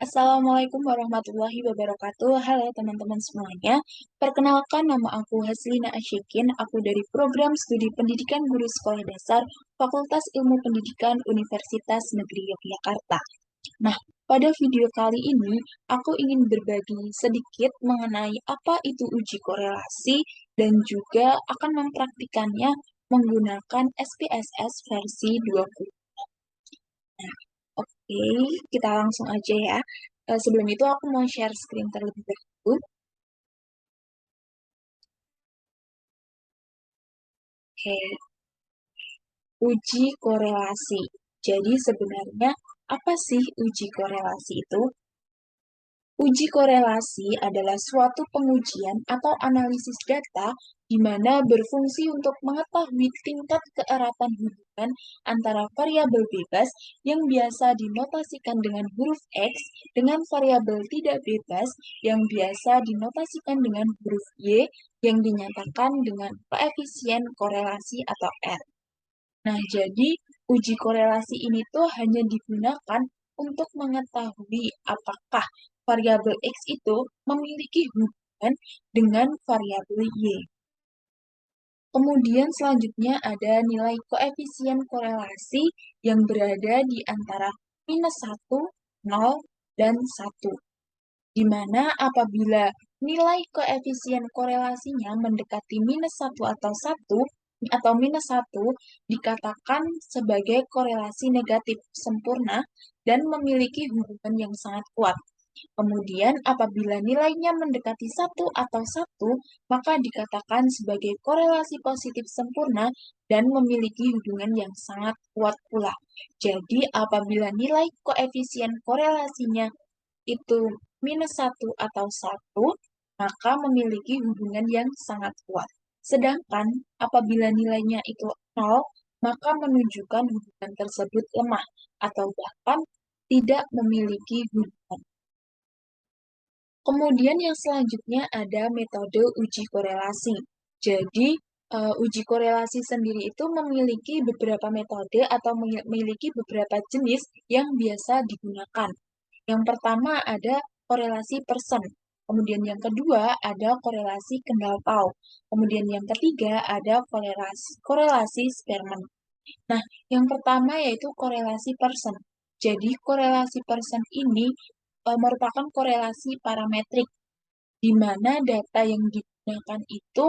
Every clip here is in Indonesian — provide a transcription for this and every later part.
Assalamualaikum warahmatullahi wabarakatuh. Halo teman-teman semuanya. Perkenalkan, nama aku Haslina Asyikin. Aku dari Program Studi Pendidikan Guru Sekolah Dasar Fakultas Ilmu Pendidikan Universitas Negeri Yogyakarta. Nah, pada video kali ini aku ingin berbagi sedikit mengenai apa itu uji korelasi dan juga akan mempraktikannya menggunakan SPSS versi 20. Nah, oke, kita langsung aja ya. Sebelum itu aku mau share screen terlebih dahulu. Oke, uji korelasi. Jadi sebenarnya apa sih uji korelasi itu? Uji korelasi adalah suatu pengujian atau analisis data di mana berfungsi untuk mengetahui tingkat keeratan hubungan antara variabel bebas yang biasa dinotasikan dengan huruf X dengan variabel tidak bebas yang biasa dinotasikan dengan huruf Y yang dinyatakan dengan koefisien korelasi atau R. Nah, jadi uji korelasi ini tuh hanya digunakan untuk mengetahui apakah variabel X itu memiliki hubungan dengan variabel Y. Kemudian selanjutnya ada nilai koefisien korelasi yang berada di antara -1, 0, dan 1. Di mana apabila nilai koefisien korelasinya mendekati -1 atau 1, atau -1 dikatakan sebagai korelasi negatif sempurna dan memiliki hubungan yang sangat kuat. Kemudian apabila nilainya mendekati 1 atau 1, maka dikatakan sebagai korelasi positif sempurna dan memiliki hubungan yang sangat kuat pula. Jadi apabila nilai koefisien korelasinya itu -1 atau 1, maka memiliki hubungan yang sangat kuat. Sedangkan apabila nilainya itu 0, maka menunjukkan hubungan tersebut lemah atau bahkan tidak memiliki hubungan. Kemudian yang selanjutnya ada metode uji korelasi. Jadi, uji korelasi sendiri itu memiliki beberapa metode atau memiliki beberapa jenis yang biasa digunakan. Yang pertama ada korelasi person. Kemudian yang kedua ada korelasi kendal tau. Kemudian yang ketiga ada korelasi Spearman. Nah, yang pertama yaitu korelasi person. Jadi korelasi person ini merupakan korelasi parametrik, di mana data yang digunakan itu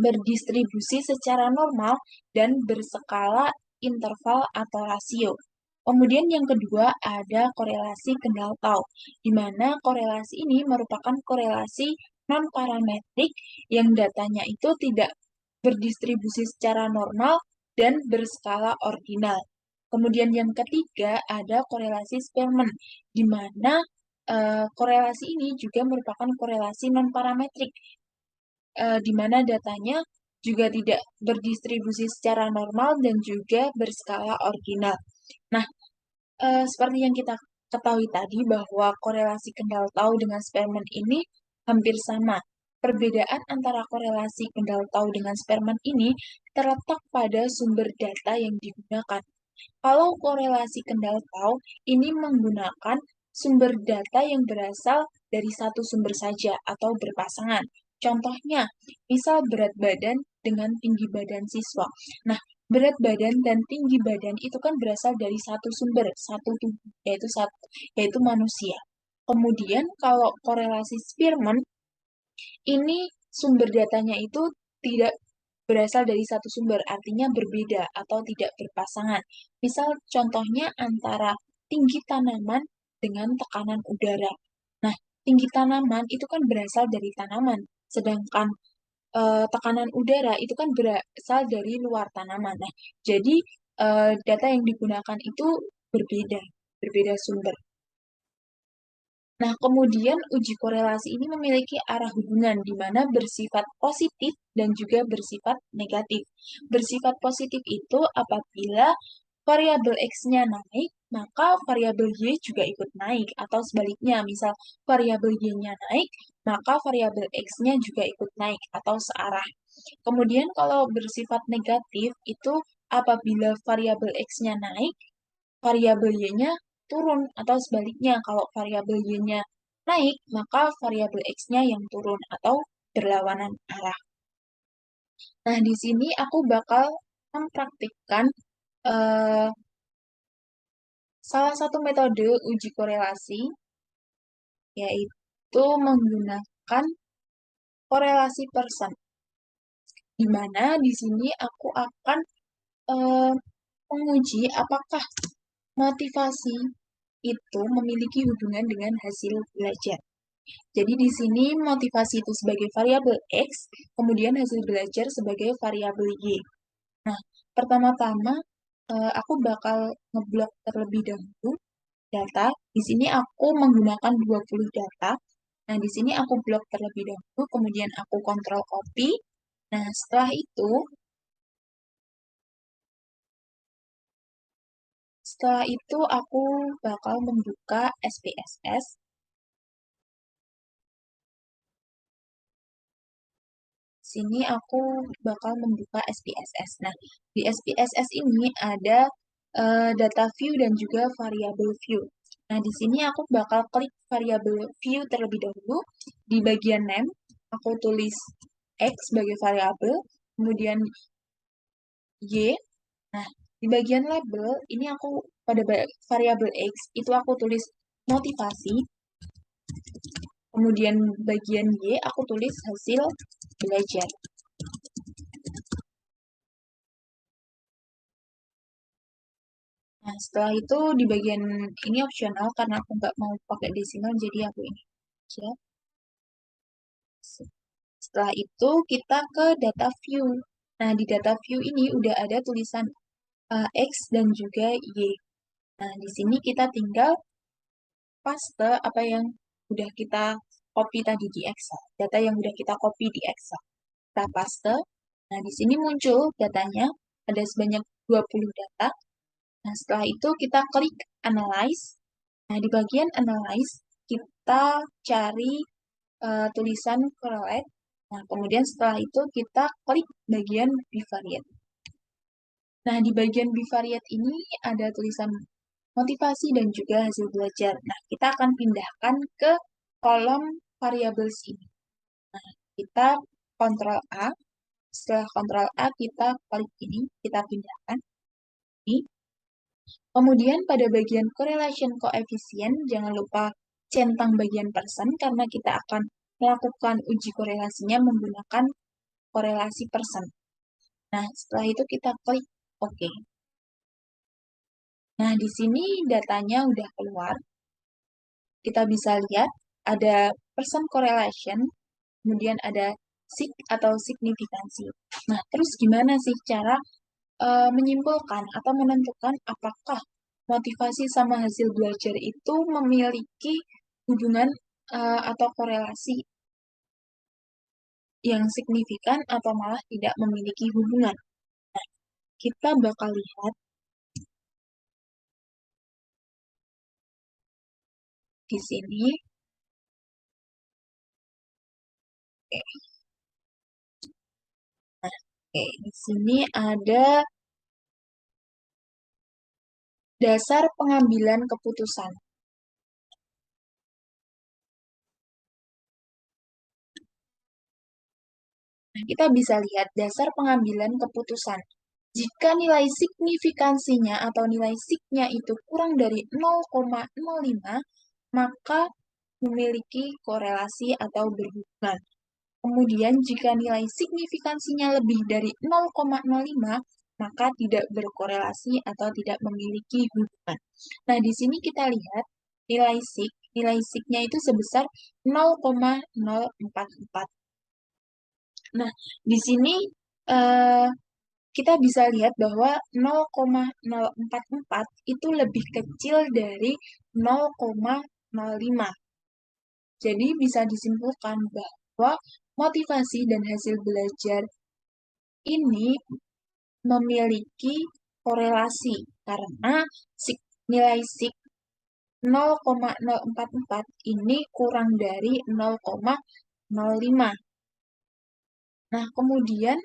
berdistribusi secara normal dan berskala interval atau rasio. Kemudian yang kedua ada korelasi kendal tau, di mana korelasi ini merupakan korelasi non-parametrik yang datanya itu tidak berdistribusi secara normal dan berskala ordinal. Kemudian yang ketiga ada korelasi Spearman, di mana korelasi ini juga merupakan korelasi non-parametrik, di mana datanya juga tidak berdistribusi secara normal dan juga berskala ordinal. Nah, seperti yang kita ketahui tadi bahwa korelasi kendal tau dengan Spearman ini hampir sama. Perbedaan antara korelasi kendal tau dengan Spearman ini terletak pada sumber data yang digunakan. Kalau korelasi kendal tau ini menggunakan sumber data yang berasal dari satu sumber saja atau berpasangan. Contohnya, misal berat badan dengan tinggi badan siswa. Nah, berat badan dan tinggi badan itu kan berasal dari satu sumber, satu tubuh, yaitu manusia. Kemudian kalau korelasi Spearman, ini sumber datanya itu tidak berasal dari satu sumber, artinya berbeda atau tidak berpasangan. Misal contohnya antara tinggi tanaman dengan tekanan udara. Nah, tinggi tanaman itu kan berasal dari tanaman, sedangkan tekanan udara itu kan berasal dari luar tanaman. Nah, jadi data yang digunakan itu berbeda, berbeda sumber. Nah, kemudian uji korelasi ini memiliki arah hubungan di mana bersifat positif dan juga bersifat negatif. Bersifat positif itu apabila variabel X-nya naik, maka variabel Y juga ikut naik, atau sebaliknya, misal variabel Y-nya naik, maka variabel X-nya juga ikut naik, atau searah. Kemudian kalau bersifat negatif itu apabila variabel X-nya naik, variabel Y-nya turun, atau sebaliknya, kalau variabel Y-nya naik, maka variabel X-nya yang turun, atau berlawanan arah. Nah, di sini aku bakal mempraktikkan eh, salah satu metode uji korelasi, yaitu menggunakan korelasi person, di mana di sini aku akan eh, menguji apakah motivasi itu memiliki hubungan dengan hasil belajar. Jadi di sini motivasi itu sebagai variabel X, kemudian hasil belajar sebagai variabel Y. Nah, pertama-tama aku bakal ngeblok terlebih dahulu data. Di sini aku menggunakan 20 data. Nah, di sini aku blok terlebih dahulu, kemudian aku kontrol copy. Nah, setelah itu aku bakal membuka SPSS. Sini aku bakal membuka SPSS. Nah, di SPSS ini ada data view dan juga variable view. Nah, di sini aku bakal klik variable view terlebih dahulu. Di bagian name, aku tulis X sebagai variabel, kemudian Y. Nah, di bagian label, ini aku pada variabel X, itu aku tulis motivasi, kemudian bagian Y, aku tulis hasil belajar. Nah, setelah itu di bagian ini opsional karena aku nggak mau pakai desimal, jadi aku ini aja. Setelah itu kita ke data view. Nah, di data view ini udah ada tulisan X dan juga Y. Nah, di sini kita tinggal paste apa yang udah kita copy tadi di Excel. Data yang udah kita copy di Excel. Kita paste. Nah, di sini muncul datanya. Ada sebanyak 20 data. Nah, setelah itu kita klik Analyze. Nah, di bagian Analyze, kita cari tulisan correlate. Nah, kemudian setelah itu kita klik bagian bivariate. Nah, di bagian bivariate ini ada tulisan motivasi dan juga hasil belajar. Nah, kita akan pindahkan ke kolom variables ini. Nah, kita Ctrl A. Setelah Ctrl A, kita klik ini, kita pindahkan. Ini. Kemudian pada bagian correlation coefficient, jangan lupa centang bagian persen karena kita akan melakukan uji korelasinya menggunakan korelasi persen. Nah, setelah itu kita klik OK. Nah, di sini datanya udah keluar. Kita bisa lihat ada percent correlation, kemudian ada sig atau signifikansi. Nah, terus gimana sih cara menyimpulkan atau menentukan apakah motivasi sama hasil belajar itu memiliki hubungan atau korelasi yang signifikan atau malah tidak memiliki hubungan. Nah, kita bakal lihat di sini. Oke, oke, di sini ada dasar pengambilan keputusan. Nah, kita bisa lihat dasar pengambilan keputusan. Jika nilai signifikansinya atau nilai signya itu kurang dari 0,05, maka memiliki korelasi atau berhubungan. Kemudian, jika nilai signifikansinya lebih dari 0,05, maka tidak berkorelasi atau tidak memiliki hubungan. Nah, di sini kita lihat nilai signya itu sebesar 0,044. Nah, di sini eh, kita bisa lihat bahwa 0,044 itu lebih kecil dari 0,05. Jadi bisa disimpulkan bahwa motivasi dan hasil belajar ini memiliki korelasi karena nilai sig 0,044 ini kurang dari 0,05. Nah, kemudian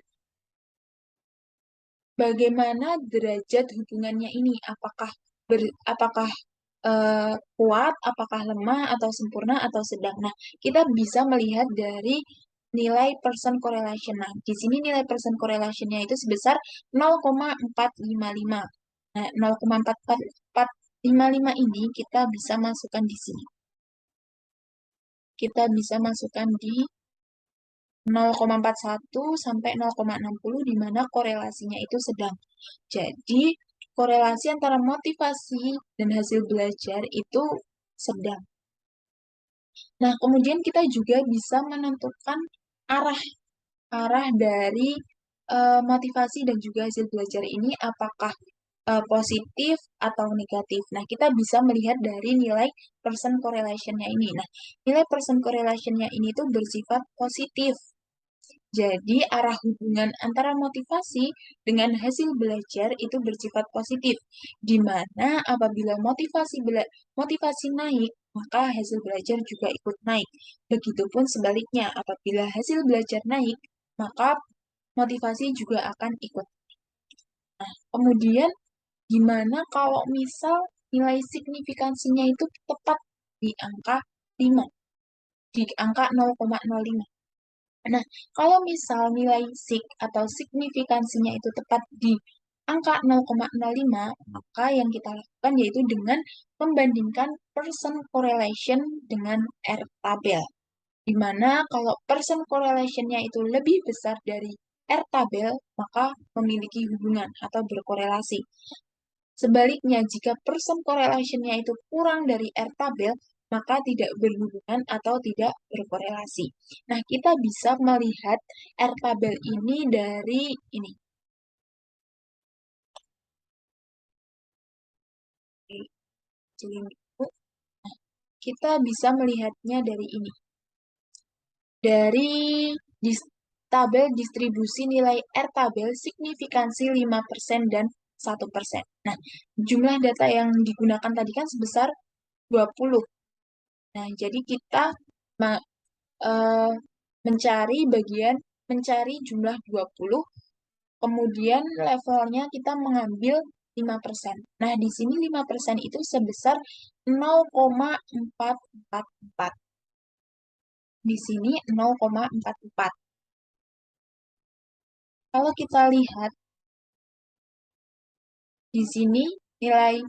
bagaimana derajat hubungannya ini? Apakah kuat, apakah lemah, atau sempurna, atau sedang. Nah, kita bisa melihat dari nilai person correlation. Nah, di sini nilai person correlation-nya itu sebesar 0,455. Nah, 0,4455 ini kita bisa masukkan di sini. Kita bisa masukkan di 0,41 sampai 0,60 di mana korelasinya itu sedang. Jadi, korelasi antara motivasi dan hasil belajar itu sedang. Nah, kemudian kita juga bisa menentukan arah arah dari motivasi dan juga hasil belajar ini apakah positif atau negatif. Nah, kita bisa melihat dari nilai person correlation-nya ini. Nah, nilai person correlation-nya ini tuh bersifat positif. Jadi, arah hubungan antara motivasi dengan hasil belajar itu bersifat positif, di mana apabila motivasi naik, maka hasil belajar juga ikut naik. Begitupun sebaliknya, apabila hasil belajar naik, maka motivasi juga akan ikut. Nah, kemudian gimana kalau misal nilai signifikansinya itu tepat di angka 5, di angka 0,05? Nah, kalau misal nilai sig atau signifikansinya itu tepat di angka 0,05, maka yang kita lakukan yaitu dengan membandingkan person correlation dengan R tabel. Di mana kalau person correlation-nya itu lebih besar dari R tabel, maka memiliki hubungan atau berkorelasi. Sebaliknya, jika person correlation-nya itu kurang dari R tabel, maka tidak berhubungan atau tidak berkorelasi. Nah, kita bisa melihat R tabel ini dari ini. Oke, kecilin dulu. Nah, kita bisa melihatnya dari ini. Dari tabel distribusi nilai R tabel signifikansi 5% dan 1%. Nah, jumlah data yang digunakan tadi kan sebesar 20. Nah, jadi kita eh, mencari jumlah 20, kemudian levelnya kita mengambil 5%. Nah, di sini 5% itu sebesar 0,444. Di sini 0,44. Kalau kita lihat di sini nilai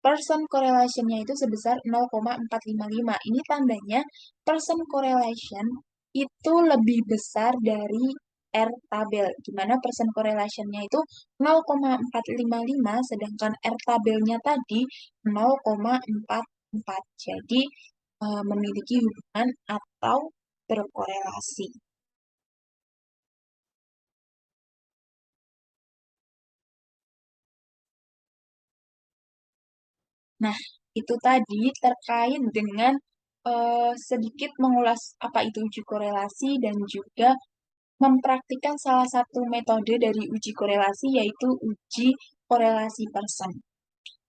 person correlation-nya itu sebesar 0,455. Ini tandanya person correlation itu lebih besar dari R tabel, di mana person correlation-nya itu 0,455, sedangkan R tabelnya tadi 0,44. Jadi, memiliki hubungan atau berkorelasi. Nah, itu tadi terkait dengan sedikit mengulas apa itu uji korelasi dan juga mempraktikkan salah satu metode dari uji korelasi yaitu uji korelasi person.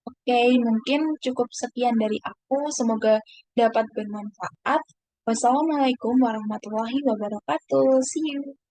Oke, mungkin cukup sekian dari aku. Semoga dapat bermanfaat. Wassalamualaikum warahmatullahi wabarakatuh. See you.